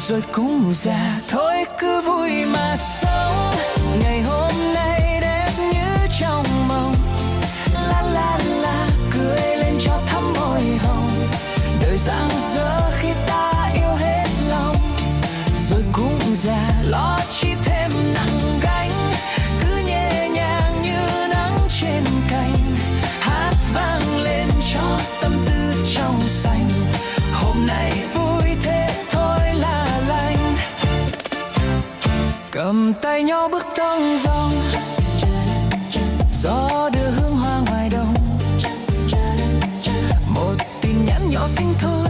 rồi cũng già thôi cứ vui mà sống. Ngày hôm nay đẹp như trong mộng, la la la cười lên cho thắm môi hồng. Đời rạng rỡ khi ta yêu hết lòng, rồi cũng già lo chi thêm nặng gánh. Cứ nhẹ nhàng như nắng trên cành, hát vang lên cho tâm tư trong xanh. Hôm nay vui thế thôi là lành, cầm tay nhau bước thong dong, gió đưa hương hoa ngoài đồng. Một tin nhắn nhỏ xinh thôi